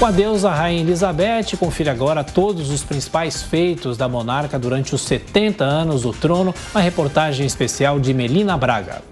Com adeus à Rainha Elizabeth, confira agora todos os principais feitos da monarca durante os 70 anos do trono, uma reportagem especial de Melina Braga.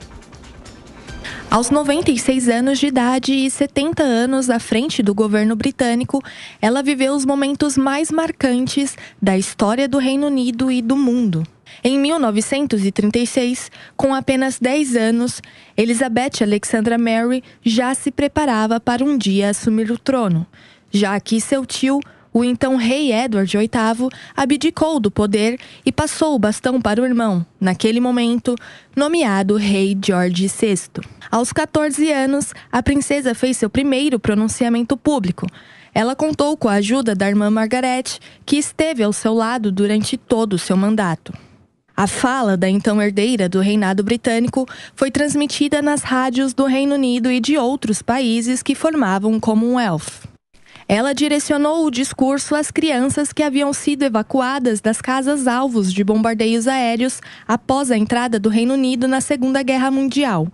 Aos 96 anos de idade e 70 anos à frente do governo britânico, ela viveu os momentos mais marcantes da história do Reino Unido e do mundo. Em 1936, com apenas 10 anos, Elizabeth Alexandra Mary já se preparava para um dia assumir o trono, já que seu tio, o então rei Edward VIII, abdicou do poder e passou o bastão para o irmão, naquele momento, nomeado rei George VI. Aos 14 anos, a princesa fez seu primeiro pronunciamento público. Ela contou com a ajuda da irmã Margaret, que esteve ao seu lado durante todo o seu mandato. A fala da então herdeira do reinado britânico foi transmitida nas rádios do Reino Unido e de outros países que formavam o Commonwealth. Ela direcionou o discurso às crianças que haviam sido evacuadas das casas alvos de bombardeios aéreos após a entrada do Reino Unido na Segunda Guerra Mundial.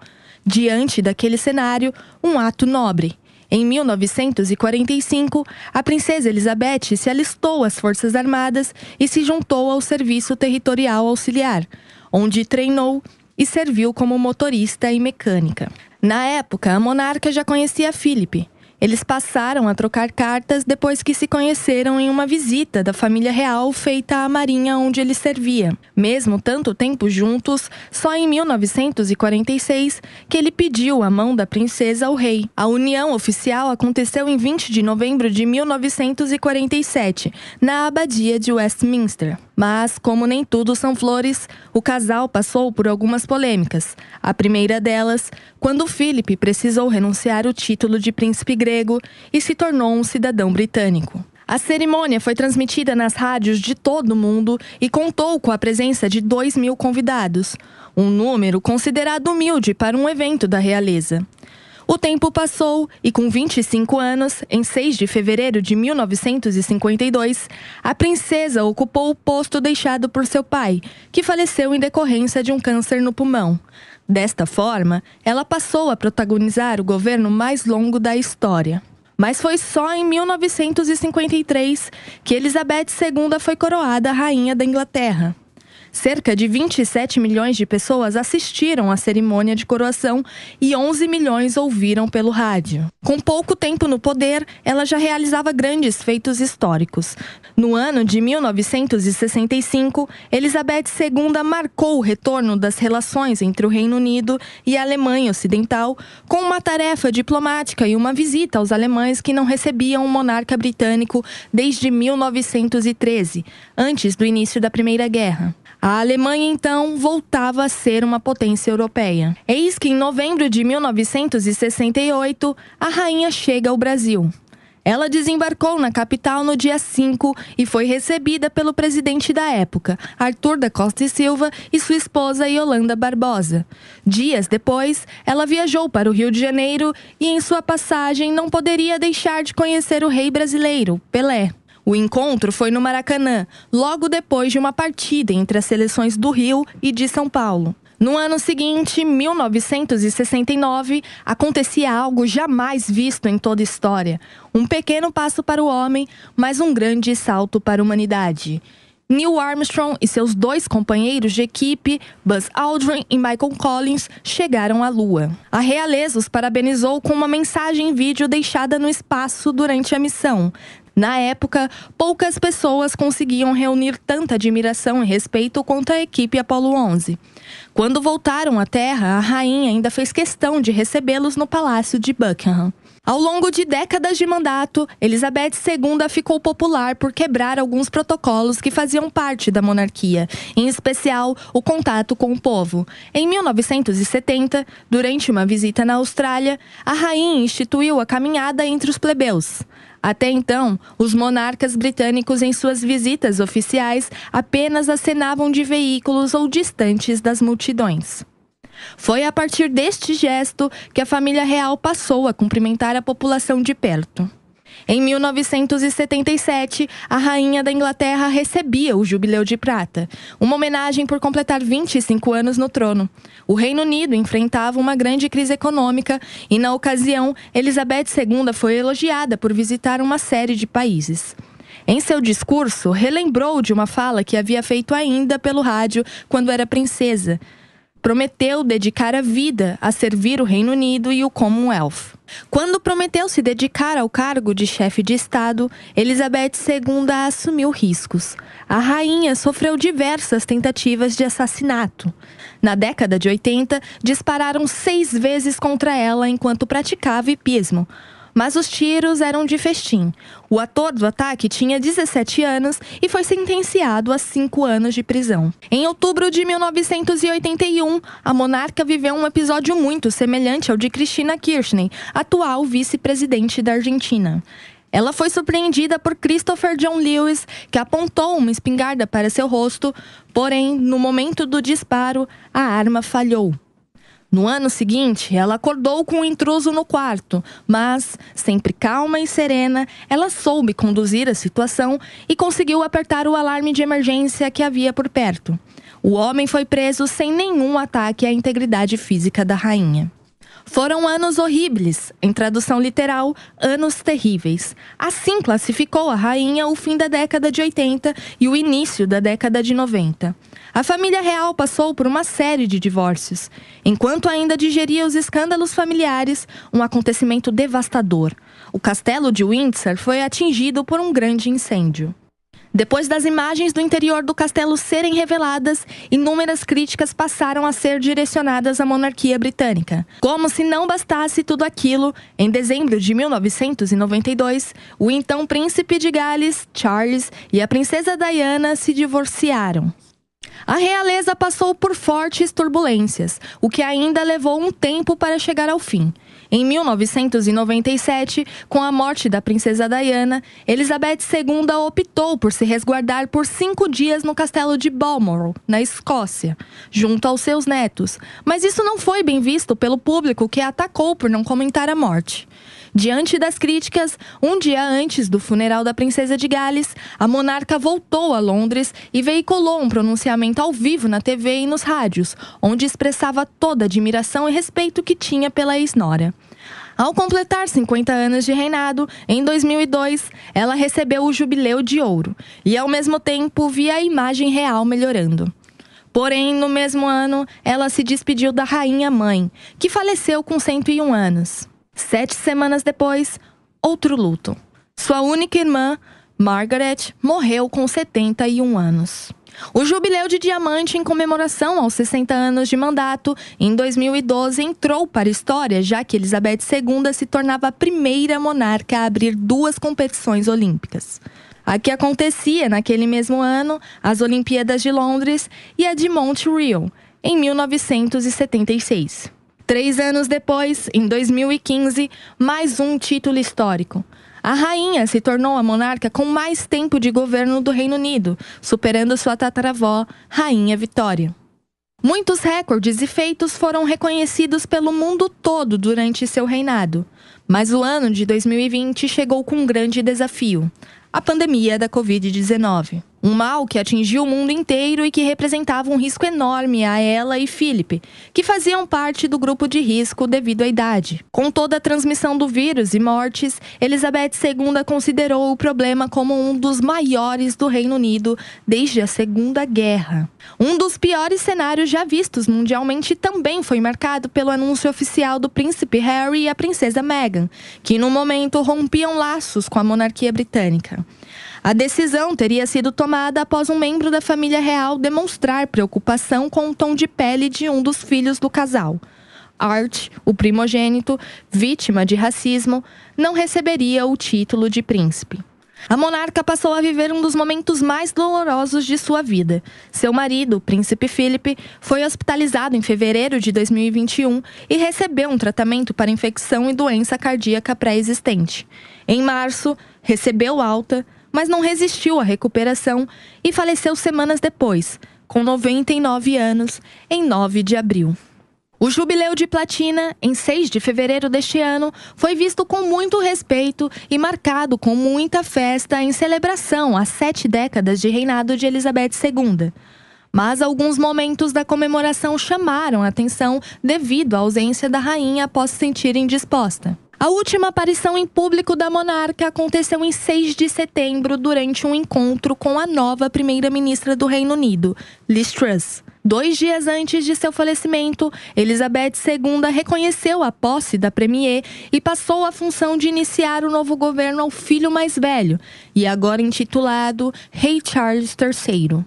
Diante daquele cenário, um ato nobre. Em 1945, a princesa Elizabeth se alistou às Forças Armadas e se juntou ao Serviço Territorial Auxiliar, onde treinou e serviu como motorista e mecânica. Na época, a monarca já conhecia Philip. Eles passaram a trocar cartas depois que se conheceram em uma visita da família real feita à marinha onde ele servia. Mesmo tanto tempo juntos, só em 1946 que ele pediu a mão da princesa ao rei. A união oficial aconteceu em 20 de novembro de 1947, na abadia de Westminster. Mas, como nem tudo são flores, o casal passou por algumas polêmicas. A primeira delas, quando Philip precisou renunciar o título de príncipe grego e se tornou um cidadão britânico. A cerimônia foi transmitida nas rádios de todo o mundo e contou com a presença de 2.000 convidados, um número considerado humilde para um evento da realeza. O tempo passou e, com 25 anos, em 6 de fevereiro de 1952, a princesa ocupou o posto deixado por seu pai, que faleceu em decorrência de um câncer no pulmão. Desta forma, ela passou a protagonizar o governo mais longo da história. Mas foi só em 1953 que Elizabeth II foi coroada rainha da Inglaterra. Cerca de 27 milhões de pessoas assistiram à cerimônia de coroação e 11 milhões ouviram pelo rádio. Com pouco tempo no poder, ela já realizava grandes feitos históricos. No ano de 1965, Elizabeth II marcou o retorno das relações entre o Reino Unido e a Alemanha Ocidental com uma tarefa diplomática e uma visita aos alemães que não recebiam um monarca britânico desde 1913, antes do início da Primeira Guerra. A Alemanha, então, voltava a ser uma potência europeia. Eis que, em novembro de 1968, a rainha chega ao Brasil. Ela desembarcou na capital no dia 5 e foi recebida pelo presidente da época, Arthur da Costa e Silva, e sua esposa Yolanda Barbosa. Dias depois, ela viajou para o Rio de Janeiro e, em sua passagem, não poderia deixar de conhecer o rei brasileiro, Pelé. O encontro foi no Maracanã, logo depois de uma partida entre as seleções do Rio e de São Paulo. No ano seguinte, 1969, acontecia algo jamais visto em toda a história. Um pequeno passo para o homem, mas um grande salto para a humanidade. Neil Armstrong e seus 2 companheiros de equipe, Buzz Aldrin e Michael Collins, chegaram à Lua. A realeza os parabenizou com uma mensagem em vídeo deixada no espaço durante a missão. Na época, poucas pessoas conseguiam reunir tanta admiração e respeito quanto a equipe Apollo 11. Quando voltaram à Terra, a rainha ainda fez questão de recebê-los no Palácio de Buckingham. Ao longo de décadas de mandato, Elizabeth II ficou popular por quebrar alguns protocolos que faziam parte da monarquia, em especial o contato com o povo. Em 1970, durante uma visita na Austrália, a rainha instituiu a caminhada entre os plebeus. Até então, os monarcas britânicos em suas visitas oficiais apenas acenavam de veículos ou distantes das multidões. Foi a partir deste gesto que a família real passou a cumprimentar a população de perto. Em 1977, a rainha da Inglaterra recebia o Jubileu de Prata, uma homenagem por completar 25 anos no trono. O Reino Unido enfrentava uma grande crise econômica e, na ocasião, Elizabeth II foi elogiada por visitar uma série de países. Em seu discurso, relembrou de uma fala que havia feito ainda pelo rádio quando era princesa. Prometeu dedicar a vida a servir o Reino Unido e o Commonwealth. Quando prometeu se dedicar ao cargo de chefe de Estado, Elizabeth II assumiu riscos. A rainha sofreu diversas tentativas de assassinato. Na década de 80, dispararam 6 vezes contra ela enquanto praticava hipismo. Mas os tiros eram de festim. O ator do ataque tinha 17 anos e foi sentenciado a 5 anos de prisão. Em outubro de 1981, a monarca viveu um episódio muito semelhante ao de Cristina Kirchner, atual vice-presidente da Argentina. Ela foi surpreendida por Christopher John Lewis, que apontou uma espingarda para seu rosto, porém, no momento do disparo, a arma falhou. No ano seguinte, ela acordou com um intruso no quarto, mas, sempre calma e serena, ela soube conduzir a situação e conseguiu apertar o alarme de emergência que havia por perto. O homem foi preso sem nenhum ataque à integridade física da rainha. Foram anos horríveis, em tradução literal, anos terríveis. Assim classificou a rainha o fim da década de 80 e o início da década de 90. A família real passou por uma série de divórcios. Enquanto ainda digeria os escândalos familiares, um acontecimento devastador. O castelo de Windsor foi atingido por um grande incêndio. Depois das imagens do interior do castelo serem reveladas, inúmeras críticas passaram a ser direcionadas à monarquia britânica. Como se não bastasse tudo aquilo, em dezembro de 1992, o então príncipe de Gales, Charles, e a princesa Diana se divorciaram. A realeza passou por fortes turbulências, o que ainda levou um tempo para chegar ao fim. Em 1997, com a morte da princesa Diana, Elizabeth II optou por se resguardar por 5 dias no castelo de Balmoral, na Escócia, junto aos seus netos. Mas isso não foi bem visto pelo público, que a atacou por não comentar a morte. Diante das críticas, um dia antes do funeral da princesa de Gales, a monarca voltou a Londres e veiculou um pronunciamento ao vivo na TV e nos rádios, onde expressava toda a admiração e respeito que tinha pela ex-nora. Ao completar 50 anos de reinado, em 2002, ela recebeu o Jubileu de Ouro e, ao mesmo tempo, via a imagem real melhorando. Porém, no mesmo ano, ela se despediu da rainha-mãe, que faleceu com 101 anos. 7 semanas depois, outro luto. Sua única irmã, Margaret, morreu com 71 anos. O Jubileu de Diamante, em comemoração aos 60 anos de mandato, em 2012 entrou para a história, já que Elizabeth II se tornava a primeira monarca a abrir 2 competições olímpicas. A que acontecia naquele mesmo ano, as Olimpíadas de Londres e a de Montreal, em 1976. 3 anos depois, em 2015, mais um título histórico. A rainha se tornou a monarca com mais tempo de governo do Reino Unido, superando sua tataravó, Rainha Vitória. Muitos recordes e feitos foram reconhecidos pelo mundo todo durante seu reinado. Mas o ano de 2020 chegou com um grande desafio: a pandemia da Covid-19. Um mal que atingiu o mundo inteiro e que representava um risco enorme a ela e Philip, que faziam parte do grupo de risco devido à idade. Com toda a transmissão do vírus e mortes, Elizabeth II considerou o problema como um dos maiores do Reino Unido desde a Segunda Guerra. Um dos piores cenários já vistos mundialmente também foi marcado pelo anúncio oficial do príncipe Harry e a princesa Meghan, que no momento rompiam laços com a monarquia britânica. A decisão teria sido tomada após um membro da família real demonstrar preocupação com o tom de pele de um dos filhos do casal. Art, o primogênito, vítima de racismo, não receberia o título de príncipe. A monarca passou a viver um dos momentos mais dolorosos de sua vida. Seu marido, o príncipe Philip, foi hospitalizado em fevereiro de 2021 e recebeu um tratamento para infecção e doença cardíaca pré-existente. Em março, recebeu alta, mas não resistiu à recuperação e faleceu semanas depois, com 99 anos, em 9 de abril. O jubileu de platina, em 6 de fevereiro deste ano, foi visto com muito respeito e marcado com muita festa em celebração às 7 décadas de reinado de Elizabeth II. Mas alguns momentos da comemoração chamaram a atenção devido à ausência da rainha após se sentir indisposta. A última aparição em público da monarca aconteceu em 6 de setembro durante um encontro com a nova primeira-ministra do Reino Unido, Liz Truss. 2 dias antes de seu falecimento, Elizabeth II reconheceu a posse da premier e passou a função de iniciar o novo governo ao filho mais velho, e agora intitulado Rei Charles III.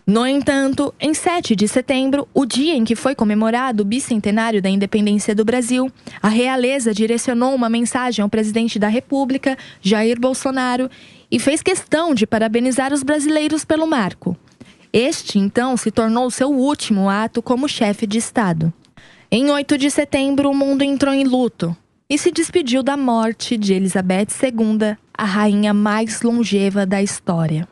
No entanto, em 7 de setembro, o dia em que foi comemorado o bicentenário da independência do Brasil, a realeza direcionou uma mensagem ao presidente da República, Jair Bolsonaro, e fez questão de parabenizar os brasileiros pelo marco. Este, então, se tornou seu último ato como chefe de Estado. Em 8 de setembro, o mundo entrou em luto e se despediu da morte de Elizabeth II, a rainha mais longeva da história.